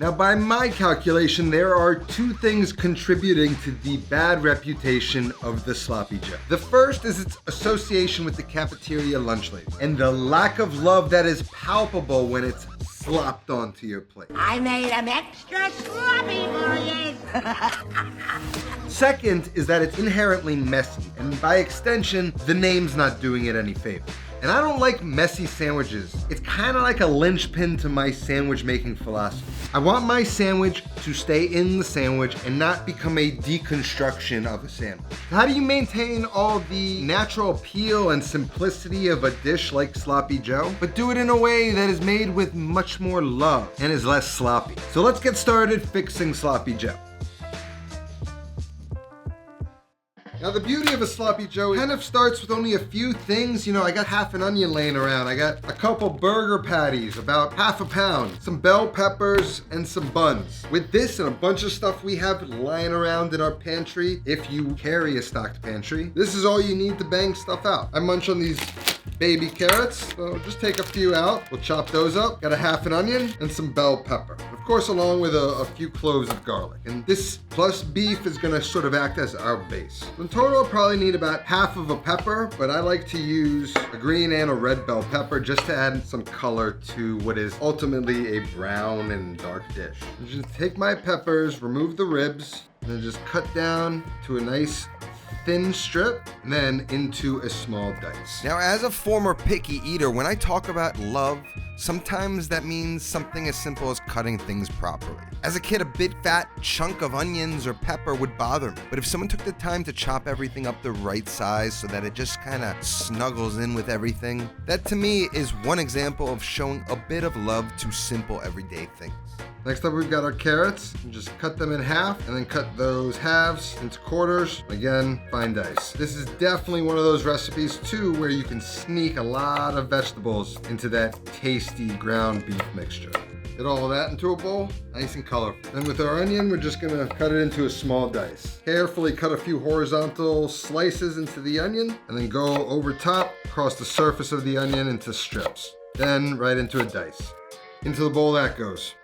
Now, by my calculation, there are two things contributing to the bad reputation of the Sloppy Joe. The first is its association with the cafeteria lunch lady, and the lack of love that is palpable when it's slopped onto your plate. I made them extra sloppy for you. Second is that it's inherently messy, and by extension, the name's not doing it any favor. And I don't like messy sandwiches. It's kind of like a linchpin to my sandwich making philosophy. I want my sandwich to stay in the sandwich and not become a deconstruction of a sandwich. How do you maintain all the natural appeal and simplicity of a dish like Sloppy Joe, but do it in a way that is made with much more love and is less sloppy? So let's get started fixing Sloppy Joe. Now, the beauty of a Sloppy Joe kind of starts with only a few things. You know, I got half an onion laying around. I got a couple burger patties, about half a pound, some bell peppers, and some buns. With this and a bunch of stuff we have lying around in our pantry, if you carry a stocked pantry, this is all you need to bang stuff out. I munch on these baby carrots, so just take a few out. We'll chop those up. Got a half an onion and some bell pepper. Of course, along with a few cloves of garlic. And this plus beef is gonna sort of act as our base. In total, I'll probably need about half of a pepper, but I like to use a green and a red bell pepper just to add some color to what is ultimately a brown and dark dish. Just take my peppers, remove the ribs, and then just cut down to a nice thin strip, and then into a small dice. Now, as a former picky eater, when I talk about love, sometimes that means something as simple as cutting things properly. As a kid, a big fat chunk of onions or pepper would bother me, but if someone took the time to chop everything up the right size so that it just kind of snuggles in with everything, that to me is one example of showing a bit of love to simple everyday things. Next up, we've got our carrots. Just cut them in half and then cut those halves into quarters. Again, fine dice. This is definitely one of those recipes too where you can sneak a lot of vegetables into that tasty ground beef mixture. Get all of that into a bowl, nice and colorful. Then with our onion, we're just gonna cut it into a small dice. Carefully cut a few horizontal slices into the onion and then go over top, across the surface of the onion into strips. Then right into a dice. Into the bowl that goes.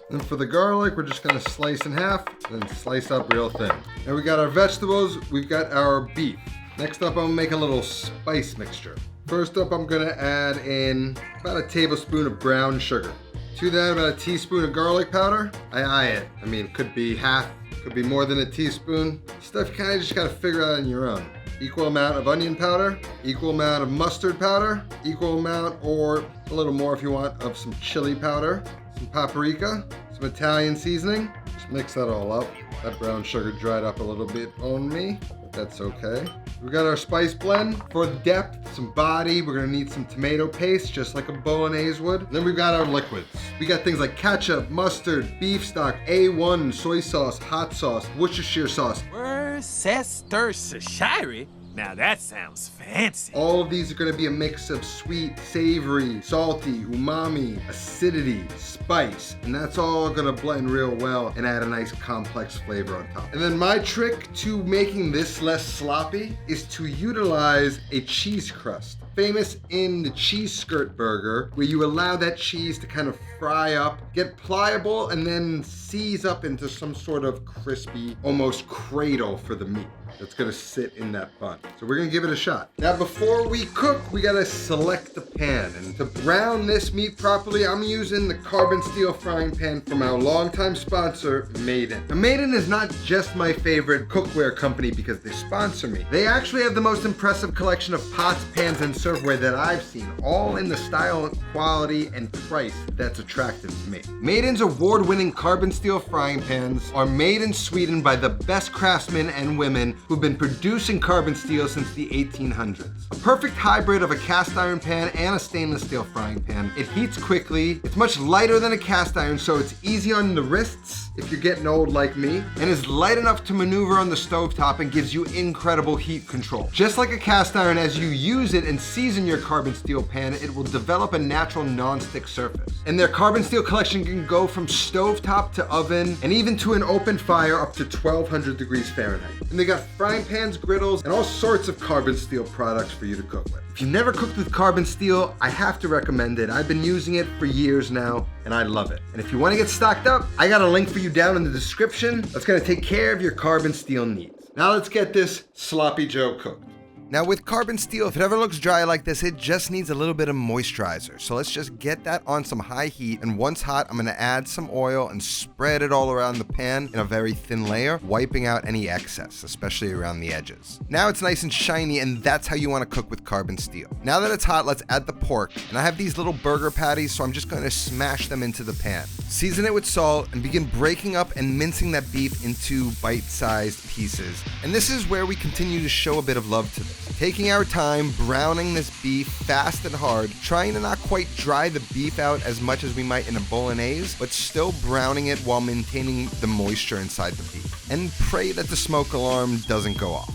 And for the garlic, we're just gonna slice in half and slice up real thin. And we got our vegetables, we've got our beef. Next up, I'm gonna make a little spice mixture. First up, I'm gonna add in about a tablespoon of brown sugar. To that, about a teaspoon of garlic powder. I eye it. I mean, it could be half, could be more than a teaspoon. Stuff you kinda just gotta figure out on your own. Equal amount of onion powder, equal amount of mustard powder, equal amount or a little more if you want of some chili powder, some paprika, some Italian seasoning. Just mix that all up. That brown sugar dried up a little bit on me, but that's okay. We got our spice blend. For depth, some body, we're gonna need some tomato paste, just like a bolognese would. And then we've got our liquids. We got things like ketchup, mustard, beef stock, A1, soy sauce, hot sauce, Worcestershire sauce. Worcestershire? Now that sounds fancy. All of these are gonna be a mix of sweet, savory, salty, umami, acidity, spice, and that's all gonna blend real well and add a nice complex flavor on top. And then my trick to making this less sloppy is to utilize a cheese crust. Famous in the cheese skirt burger, where you allow that cheese to kind of fry up, get pliable, and then seize up into some sort of crispy, almost cradle for the meat that's gonna sit in that bun. So we're gonna give it a shot. Now, before we cook, we gotta select the pan. And to brown this meat properly, I'm using the carbon steel frying pan from our longtime sponsor, Maiden. Now, Maiden is not just my favorite cookware company because they sponsor me. They actually have the most impressive collection of pots, pans, and serveware that I've seen, all in the style, quality, and price that's attractive to me. Maiden's award-winning carbon steel frying pans are made in Sweden by the best craftsmen and women who've been producing carbon steel since the 1800s. A perfect hybrid of a cast iron pan and a stainless steel frying pan. It heats quickly, it's much lighter than a cast iron, so it's easy on the wrists if you're getting old like me, and is light enough to maneuver on the stovetop and gives you incredible heat control. Just like a cast iron, as you use it and season your carbon steel pan, it will develop a natural non-stick surface. And their carbon steel collection can go from stovetop to oven, and even to an open fire up to 1200 degrees Fahrenheit. And they got frying pans, griddles, and all sorts of carbon steel products for you to cook with. If you've never cooked with carbon steel, I have to recommend it. I've been using it for years now. and I love it. And if you want to get stocked up, I got a link for you down in the description that's gonna take care of your carbon steel needs. Now let's get this Sloppy Joe cooked. Now with carbon steel, if it ever looks dry like this, it just needs a little bit of moisturizer. So let's just get that on some high heat, and once hot, I'm gonna add some oil and spread it all around the pan in a very thin layer, wiping out any excess, especially around the edges. Now it's nice and shiny, and that's how you wanna cook with carbon steel. Now that it's hot, let's add the pork. And I have these little burger patties, so I'm just gonna smash them into the pan. Season it with salt and begin breaking up and mincing that beef into bite-sized pieces. And this is where we continue to show a bit of love to this. Taking our time, browning this beef fast and hard, trying to not quite dry the beef out as much as we might in a bolognese, but still browning it while maintaining the moisture inside the beef. And pray that the smoke alarm doesn't go off.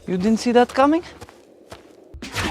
You didn't see that coming?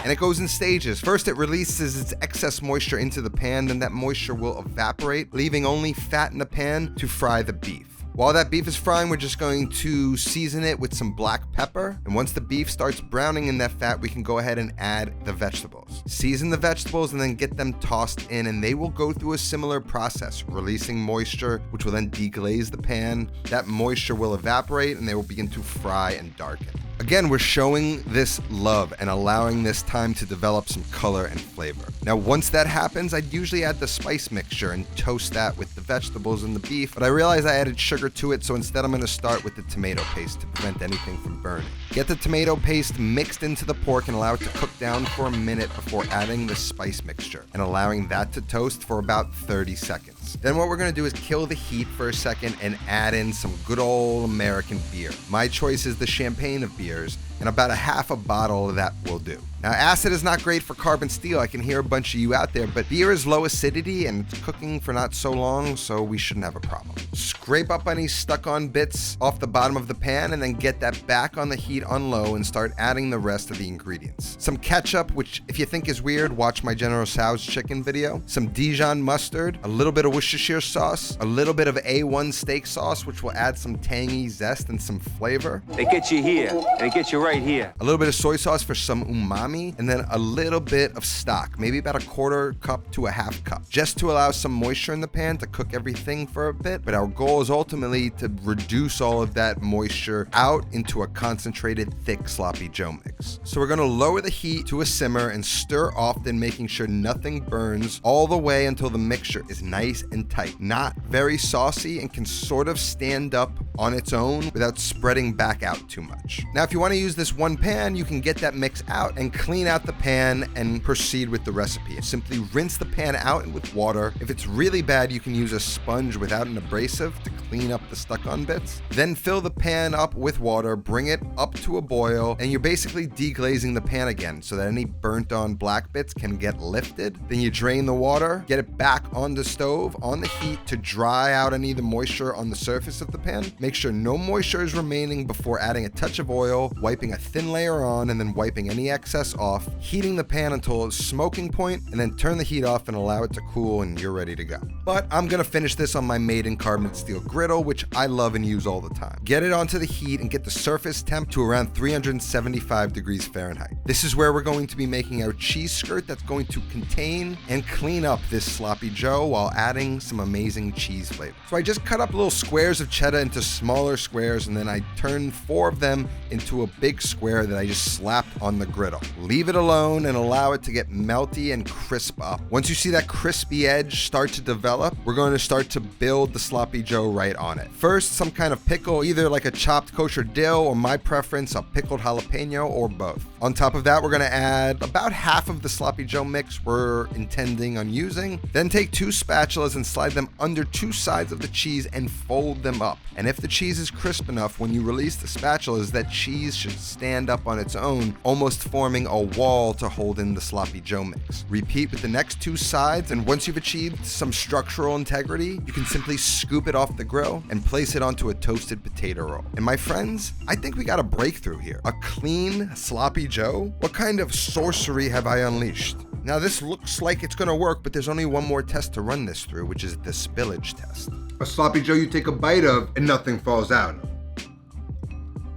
And it goes in stages. First, it releases its excess moisture into the pan, then that moisture will evaporate, leaving only fat in the pan to fry the beef. While that beef is frying, we're just going to season it with some black pepper. And once the beef starts browning in that fat, we can go ahead and add the vegetables. Season the vegetables and then get them tossed in, and they will go through a similar process, releasing moisture, which will then deglaze the pan. That moisture will evaporate and they will begin to fry and darken. Again, we're showing this love and allowing this time to develop some color and flavor. Now, once that happens, I'd usually add the spice mixture and toast that with the vegetables and the beef, but I realized I added sugar to it, so instead I'm going to start with the tomato paste to prevent anything from burning. Get the tomato paste mixed into the pork and allow it to cook down for a minute before adding the spice mixture and allowing that to toast for about 30 seconds. Then what we're going to do is kill the heat for a second and add in some good old American beer. My choice is the champagne of beers, and about a half a bottle of that will do. Now, acid is not great for carbon steel. I can hear a bunch of you out there, but beer is low acidity and it's cooking for not so long, so we shouldn't have a problem. Scrape up any stuck-on bits off the bottom of the pan and then get that back on the heat on low and start adding the rest of the ingredients. Some ketchup, which if you think is weird, watch my General Tso's chicken video. Some Dijon mustard, a little bit of Worcestershire sauce, a little bit of A1 steak sauce, which will add some tangy zest and some flavor. They get you here, and they get you right here. A little bit of soy sauce for some umami, and then a little bit of stock, maybe about a quarter cup to a half cup, just to allow some moisture in the pan to cook everything for a bit. But our goal is ultimately to reduce all of that moisture out into a concentrated, thick, sloppy Joe mix. So we're gonna lower the heat to a simmer and stir often, making sure nothing burns all the way until the mixture is nice and tight, not very saucy, and can sort of stand up on its own without spreading back out too much. Now, if you want to use this one pan, you can get that mix out and clean out the pan and proceed with the recipe. Simply rinse the pan out with water. If it's really bad, you can use a sponge without an abrasive to clean up the stuck-on bits. Then fill the pan up with water, bring it up to a boil, and you're basically deglazing the pan again so that any burnt-on black bits can get lifted. Then you drain the water, get it back on the stove on the heat to dry out any of the moisture on the surface of the pan. Make sure no moisture is remaining before adding a touch of oil, wiping a thin layer on, and then wiping any excess off, heating the pan until it's smoking point, and then turn the heat off and allow it to cool, and you're ready to go. But I'm gonna finish this on my made-in carbon steel griddle, which I love and use all the time. Get it onto the heat and get the surface temp to around 375 degrees Fahrenheit. This is where we're going to be making our cheese skirt that's going to contain and clean up this sloppy Joe while adding some amazing cheese flavor. So I just cut up little squares of cheddar into smaller squares, and then I turned 4 of them into a big square that I just slapped on the griddle. Leave it alone and allow it to get melty and crisp up. Once you see that crispy edge start to develop, we're going to start to build the sloppy Joe right on it. First, some kind of pickle, either like a chopped kosher dill or my preference, a pickled jalapeno, or both. On top of that, we're going to add about half of the sloppy Joe mix we're intending on using. Then take 2 spatulas and slide them under 2 sides of the cheese and fold them up. And if the cheese is crisp enough, when you release the spatulas, that cheese should stand up on its own, almost forming a wall to hold in the sloppy Joe mix. Repeat with the next 2 sides, and once you've achieved some structural integrity, you can simply scoop it off the grill and place it onto a toasted potato roll. And my friends, I think we got a breakthrough here. A clean sloppy Joe? What kind of sorcery have I unleashed? Now this looks like it's gonna work, but there's only one more test to run this through, which is the spillage test. A sloppy Joe you take a bite of and nothing falls out.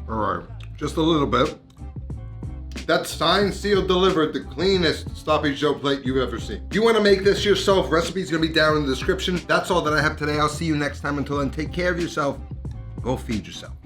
All right, just a little bit. That's signed, sealed, delivered, the cleanest sloppy Joe plate you've ever seen. If you wanna make this yourself, recipe's gonna be down in the description. That's all that I have today. I'll see you next time. Until then, take care of yourself. Go feed yourself.